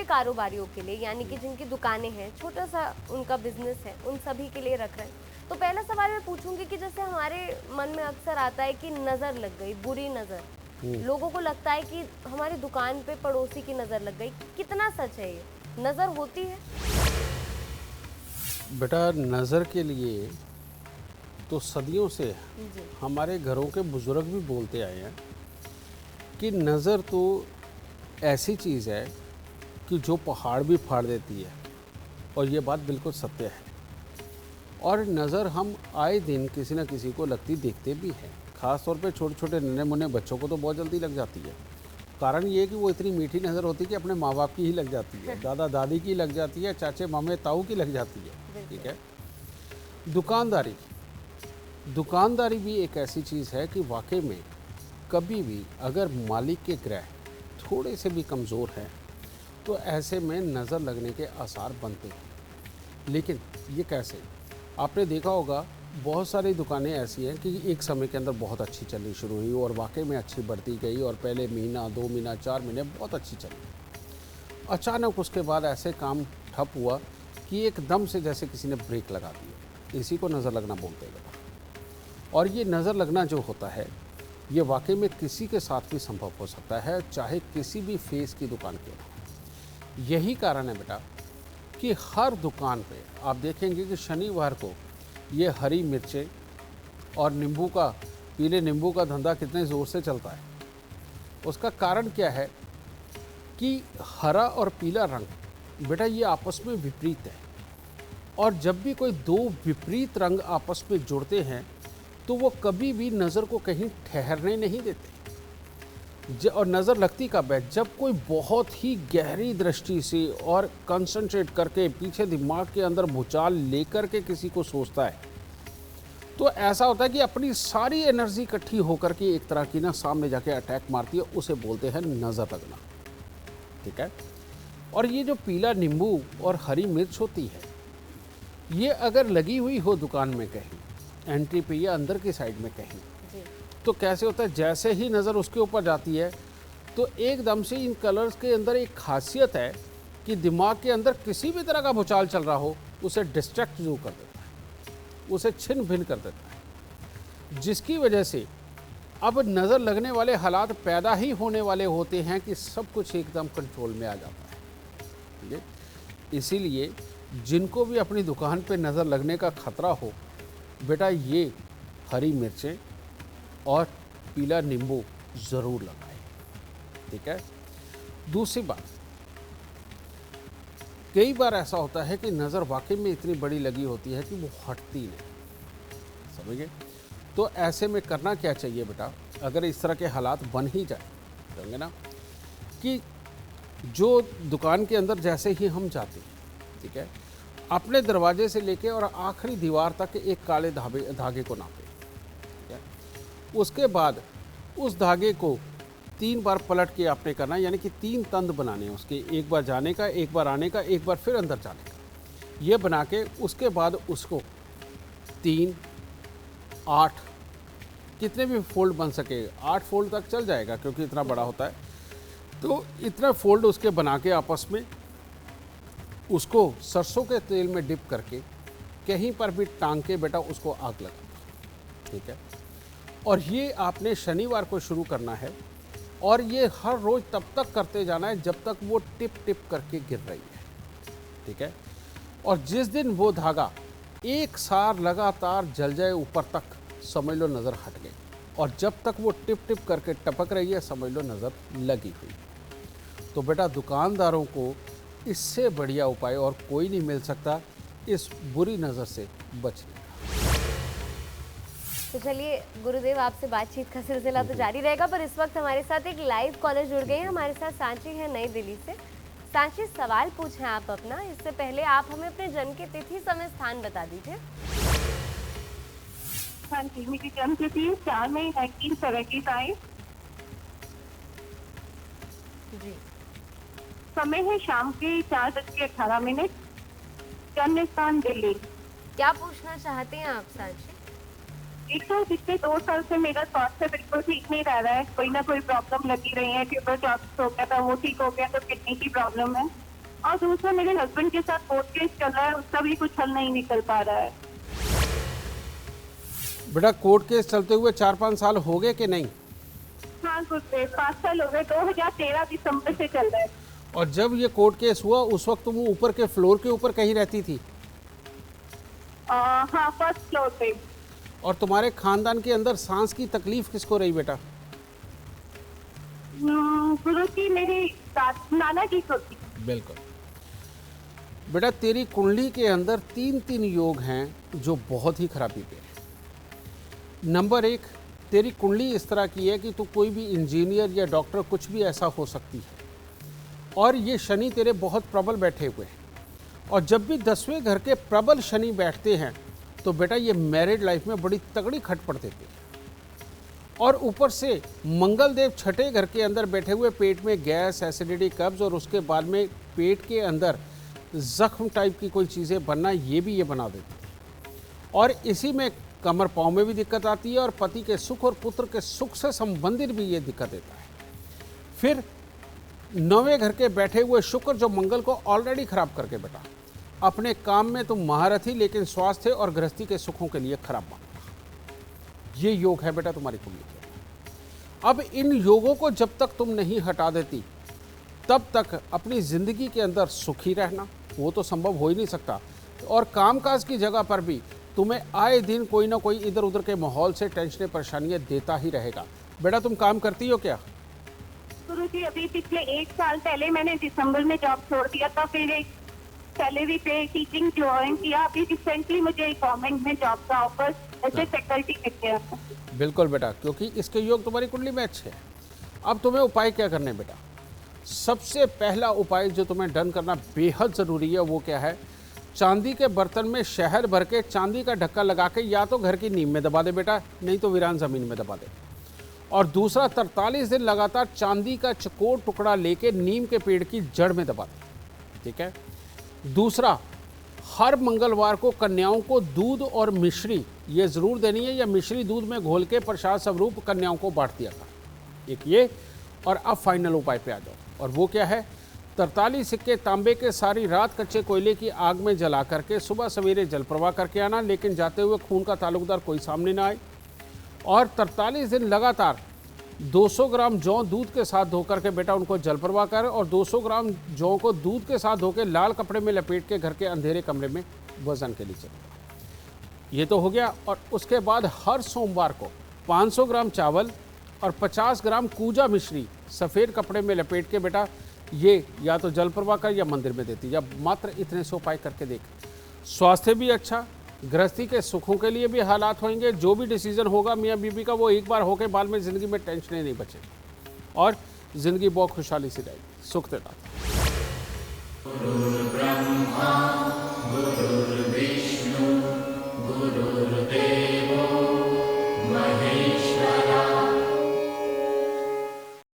कारोबारियों के लिए, यानी कि जिनकी दुकानें हैं, छोटा सा उनका बिजनेस है, उन सभी के लिए रख रहे हैं। तो पहला सवाल मैं पूछूंगी कि जैसे हमारे मन में अक्सर आता है कि नज़र लग गई, बुरी नज़र, लोगों को लगता है कि हमारी दुकान पे पड़ोसी की नज़र लग गई। कितना सच है ये? नज़र होती है? बेटा, नज़र के लिए तो सदियों से जी। हमारे घरों के बुजुर्ग भी बोलते आए हैं कि नज़र तो ऐसी चीज़ है कि जो पहाड़ भी फाड़ देती है, और ये बात बिल्कुल सत्य है। और नज़र हम आए दिन किसी न किसी को लगती देखते भी हैं। ख़ास तौर पे छोटे छोटे नन्हे मुन्ने बच्चों को तो बहुत जल्दी लग जाती है। कारण ये है कि वो इतनी मीठी नज़र होती है कि अपने माँ बाप की ही लग जाती है, दादा दादी की लग जाती है, चाचे मामे ताऊ की लग जाती है। ठीक है। दुकानदारी दुकानदारी भी एक ऐसी चीज़ है कि वाकई में कभी भी अगर मालिक के ग्रह थोड़े से भी कमज़ोर हैं तो ऐसे में नज़र लगने के आसार बनते हैं। लेकिन ये कैसे? आपने देखा होगा बहुत सारी दुकानें ऐसी हैं कि एक समय के अंदर बहुत अच्छी चलनी शुरू हुई और वाकई में अच्छी बढ़ती गई, और पहले महीना 2 महीना 4 महीने बहुत अच्छी चली। अचानक उसके बाद ऐसे काम ठप हुआ कि एकदम से जैसे किसी ने ब्रेक लगा दिया। इसी को नज़र लगना बोलते हैं बेटा। और ये नज़र लगना जो होता है ये वाकई में किसी के साथ भी संभव हो सकता है, चाहे किसी भी फेस की दुकान के हो। यही कारण है बेटा कि हर दुकान पे आप देखेंगे कि शनिवार को ये हरी मिर्चें और नींबू का, पीले नींबू का धंधा कितने ज़ोर से चलता है। उसका कारण क्या है कि हरा और पीला रंग बेटा ये आपस में विपरीत है, और जब भी कोई दो विपरीत रंग आपस में जुड़ते हैं तो वो कभी भी नज़र को कहीं ठहरने नहीं देते। और नज़र लगती कब है? जब कोई बहुत ही गहरी दृष्टि से और कंसंट्रेट करके पीछे दिमाग के अंदर भूचाल लेकर के किसी को सोचता है, तो ऐसा होता है कि अपनी सारी एनर्जी इकट्ठी होकर के एक तरह की ना सामने जाके अटैक मारती है। उसे बोलते हैं नज़र लगना। ठीक है। और ये जो पीला नींबू और हरी मिर्च होती है, ये अगर लगी हुई हो दुकान में कहीं एंट्री पे या अंदर की साइड में कहीं, तो कैसे होता है, जैसे ही नज़र उसके ऊपर जाती है तो एकदम से इन कलर्स के अंदर एक खासियत है कि दिमाग के अंदर किसी भी तरह का भूचाल चल रहा हो उसे डिस्ट्रैक्ट जरूर कर देता है, उसे छिन्न भिन्न कर देता है, जिसकी वजह से अब नज़र लगने वाले हालात पैदा ही होने वाले होते हैं कि सब कुछ एकदम कंट्रोल में आ जाता है। ठीक है। इसीलिए जिनको भी अपनी दुकान पे नज़र लगने का खतरा हो बेटा, ये हरी मिर्चें और पीला नींबू ज़रूर लगाएं। ठीक है। दूसरी बात, कई बार ऐसा होता है कि नज़र वाकई में इतनी बड़ी लगी होती है कि वो हटती नहीं। समझिए। तो ऐसे में करना क्या चाहिए बेटा, अगर इस तरह के हालात बन ही जाए, समझे ना, कि जो दुकान के अंदर जैसे ही हम जाते हैं, ठीक है, अपने दरवाजे से लेके और आखिरी दीवार तक एक काले धागे को नापें। उसके बाद उस धागे को 3 बार पलट के आपने करना, यानी कि 3 तंद बनाने उसके, एक बार जाने का, एक बार आने का, एक बार फिर अंदर जाने का। ये बना के उसके बाद उसको 3, 8 कितने भी फोल्ड बन सके, 8 फोल्ड तक चल जाएगा क्योंकि इतना बड़ा होता है। तो इतना फोल्ड उसके बना के आपस में उसको सरसों के तेल में डिप करके कहीं पर भी टांग के बेटा उसको आग लगा। ठीक है। और ये आपने शनिवार को शुरू करना है, और ये हर रोज़ तब तक करते जाना है जब तक वो टिप टिप करके गिर रही है। ठीक है। और जिस दिन वो धागा एक सार लगातार जल जाए ऊपर तक, समझ लो नज़र हट गई, और जब तक वो टिप टिप करके टपक रही है समझ लो नज़र लगी हुई। तो बेटा दुकानदारों को इससे बढ़िया उपाय और कोई नहीं मिल सकता इस बुरी नज़र से बचने का। तो चलिए गुरुदेव, आपसे बातचीत का सिलसिला तो जारी रहेगा, पर इस वक्त हमारे साथ एक लाइव कॉलर जुड़ गए हैं। हमारे साथ सांची है नई दिल्ली से। सांची, सवाल पूछें आप अपना, इससे पहले आप हमें अपने जन्म की तिथि, समय, स्थान बता दीजिए। हाँ जी, मेरी जन्म तिथि 4 मई 1975। जी। समय है शाम के 4:18। जन्म स्थान दिल्ली। क्या पूछना चाहते हैं आप सांची? एक तो पिछले 2 साल से मेरा स्वास्थ्य बिल्कुल ठीक नहीं रह रहा है, कोई ना कोई प्रॉब्लम लगी रही है। ट्यूबरक्लोसिस हो गया था, वो ठीक हो गया, तो किडनी की प्रॉब्लम है। और दूसरा मेरे हस्बैंड के साथ कोर्ट केस चल रहा है, उसका भी कुछ हल नहीं निकल पा रहा है। बेटा कोर्ट केस चलते हुए 4-5 साल हो गए कि नहीं? हाँ गुरप्रीत, 5 साल हो गए, 2013 दिसंबर से चल रहा है। और जब ये कोर्ट केस हुआ उस वक्त तुम ऊपर के फ्लोर के ऊपर कहीं रहती थी? हाँ, फर्स्ट फ्लोर पे। और तुम्हारे खानदान के अंदर सांस की तकलीफ किसको रही बेटा? गुरु की मेरी नाना जी को थी। बिल्कुल बेटा, तेरी कुंडली के अंदर 3 योग हैं जो बहुत ही खराबी पे हैं। नंबर 1, तेरी कुंडली इस तरह की है कि तू कोई भी इंजीनियर या डॉक्टर कुछ भी ऐसा हो सकती है, और ये शनि तेरे बहुत प्रबल बैठे हुए हैं। और जब भी 10वें घर के प्रबल शनि बैठते हैं तो बेटा ये मैरिड लाइफ में बड़ी तगड़ी खटपट देते हैं। और ऊपर से मंगल देव 6ठे घर के अंदर बैठे हुए पेट में गैस, एसिडिटी, कब्ज, और उसके बाद में पेट के अंदर जख्म टाइप की कोई चीज़ें बनना, ये भी ये बना देते हैं। और इसी में कमर पाँव में भी दिक्कत आती है, और पति के सुख और पुत्र के सुख से संबंधित भी ये दिक्कत देता है। फिर 9वें घर के बैठे हुए शुक्र जो मंगल को ऑलरेडी खराब करके बेटा अपने काम में तुम महारथी, लेकिन स्वास्थ्य और गृहस्थी के सुखों के लिए खराब मानता। ये योग है बेटा तुम्हारी कुंडली के। अब इन योगों को जब तक तुम नहीं हटा देती तब तक अपनी जिंदगी के अंदर सुखी रहना वो तो संभव हो ही नहीं सकता। और कामकाज की जगह पर भी तुम्हें आए दिन कोई ना कोई इधर उधर के माहौल से टेंशन परेशानियां देता ही रहेगा। बेटा तुम काम करती हो क्या? गुरुजी, अभी पिछले 1 साल पहले मैंने दिसंबर में जॉब छोड़ दिया था, फिर एक सैलरी पे टीचिंग ज्वाइन किया। अभी रिसेंटली मुझे एक गवर्नमेंट में जॉब का ऑफर ऐसे फैकल्टी मिल गया। बिल्कुल बेटा, क्योंकि इसके योग तुम्हारी कुंडली में अच्छे हैं। अब तुम्हें उपाय क्या करने बेटा? सबसे पहला उपाय जो तुम्हें डन करना बेहद ज़रूरी है वो क्या है? चांदी के बर्तन में शहद भर के चांदी का ढक्का लगा के या तो घर की नींव में दबा दे बेटा, नहीं तो वीरान ज़मीन में दबा दे। और दूसरा 43 दिन लगातार चांदी का चकोर टुकड़ा लेके नीम के पेड़ की जड़ में दबा दे। ठीक है। दूसरा, हर मंगलवार को कन्याओं को दूध और मिश्री ये ज़रूर देनी है, या मिश्री दूध में घोल के प्रसाद स्वरूप कन्याओं को बांट दिया था। एक ये। और अब फाइनल उपाय पे आ जाओ, और वो क्या है? 43 सिक्के तांबे के सारी रात कच्चे कोयले की आग में जला करके सुबह सवेरे जल प्रवाह करके आना, लेकिन जाते हुए खून का ताल्लुकदार कोई सामने ना आए। और 43 दिन लगातार 200 ग्राम जौ दूध के साथ धोकर के बेटा उनको जल प्रवाह कर, और 200 ग्राम जौ को दूध के साथ धोकर लाल कपड़े में लपेट के घर के अंधेरे कमरे में वजन के लिए चलेगा। ये तो हो गया। और उसके बाद हर सोमवार को 500 ग्राम चावल और 50 ग्राम कूजा मिश्री सफ़ेद कपड़े में लपेट के बेटा ये या तो जल प्रवाह कर या मंदिर में देती, या मात्र इतने से उपाय करके देख। स्वास्थ्य भी अच्छा, गृहस्थी के सुखों के लिए भी हालात होंगे। जो भी डिसीजन होगा मियाँ बीबी का वो एक बार होके बाद में ज़िंदगी में टेंशन नहीं बचेगी, और ज़िंदगी बहुत खुशहाली से रहेगी, सुख देता।